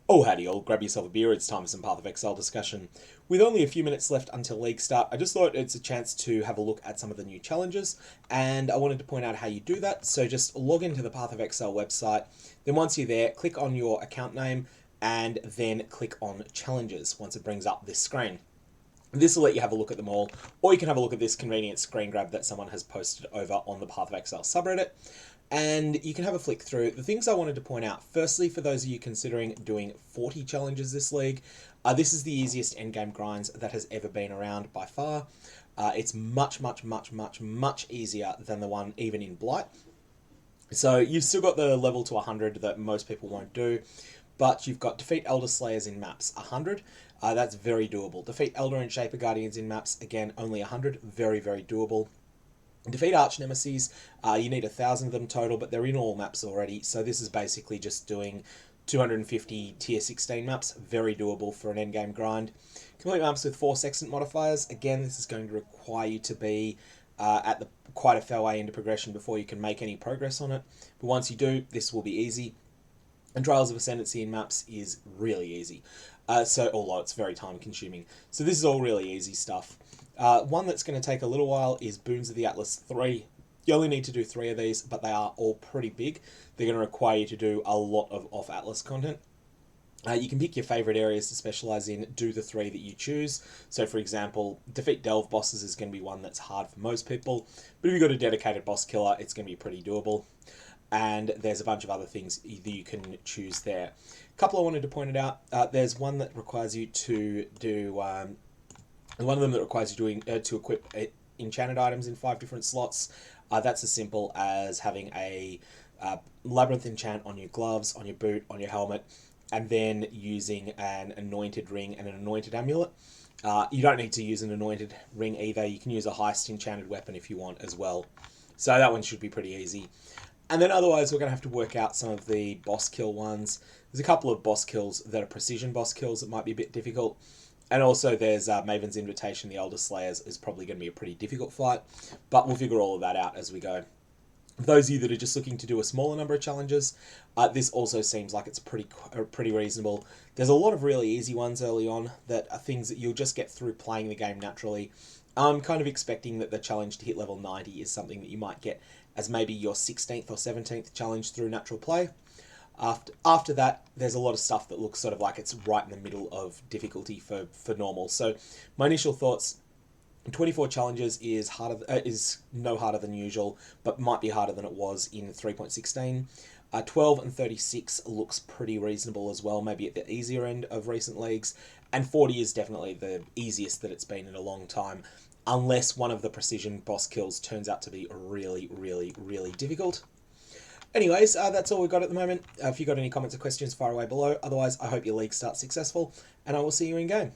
Oh, howdy all, grab yourself a beer, it's time for some Path of Exile discussion. With only a few minutes left until League start, I just thought it's a chance to have a look at some of the new challenges, and I wanted to point out how you do that. So just log into the Path of Exile website, then once you're there, click on your account name, and then click on challenges once it brings up this screen. This will let you have a look at them all, or you can have a look at this convenient screen grab that someone has posted over on the Path of Exile subreddit, and you can have a flick through. The things I wanted to point out, firstly, for those of you considering doing 40 challenges this league, this is the easiest endgame grinds that has ever been around by far. It's much easier than the one even in Blight. So you've still got the level to 100 that most people won't do, but you've got defeat Elder Slayers in maps 100. That's very doable. Defeat Elder and Shaper Guardians in maps, again, only 100. Very doable. Defeat Archnemesis, you need 1,000 of them total, but they're in all maps already, so this is basically just doing 250 tier 16 maps. Very doable for an endgame grind. Complete maps with 4 sextant modifiers. Again, this is going to require you to be at quite a fair way into progression before you can make any progress on it, but once you do, this will be easy. And Trials of Ascendancy in maps is really easy, although it's very time consuming. So this is all really easy stuff. One that's going to take a little while is Boons of the Atlas 3. You only need to do 3 of these, but they are all pretty big. They're going to require you to do a lot of off-Atlas content. You can pick your favourite areas to specialise in, do the 3 that you choose. So for example, defeat Delve bosses is going to be one that's hard for most people, but if you've got a dedicated boss killer, it's going to be pretty doable. And there's a bunch of other things that you can choose there. A couple I wanted to point it out. There's one that requires you to do... one of them that requires you doing to equip enchanted items in 5 different slots. That's as simple as having a labyrinth enchant on your gloves, on your boot, on your helmet, and then using an anointed ring and an anointed amulet. You don't need to use an anointed ring either. You can use a heist enchanted weapon if you want as well. So that one should be pretty easy. And then otherwise, we're going to have to work out some of the boss kill ones. There's a couple of boss kills that are precision boss kills that might be a bit difficult. And also there's Maven's Invitation, the Elder Slayers, is probably going to be a pretty difficult fight. But we'll figure all of that out as we go. For those of you that are just looking to do a smaller number of challenges, this also seems like it's pretty reasonable. There's a lot of really easy ones early on that are things that you'll just get through playing the game naturally. I'm kind of expecting that the challenge to hit level 90 is something that you might get as maybe your 16th or 17th challenge through natural play. After that, there's a lot of stuff that looks sort of like it's right in the middle of difficulty for normal. So my initial thoughts, 24 challenges is no harder than usual, but might be harder than it was in 3.16. 12 and 36 looks pretty reasonable as well, maybe at the easier end of recent leagues. And 40 is definitely the easiest that it's been in a long time, unless one of the precision boss kills turns out to be really difficult. Anyways, that's all we've got at the moment. If you've got any comments or questions, fire away below. Otherwise, I hope your league starts successful, and I will see you in game.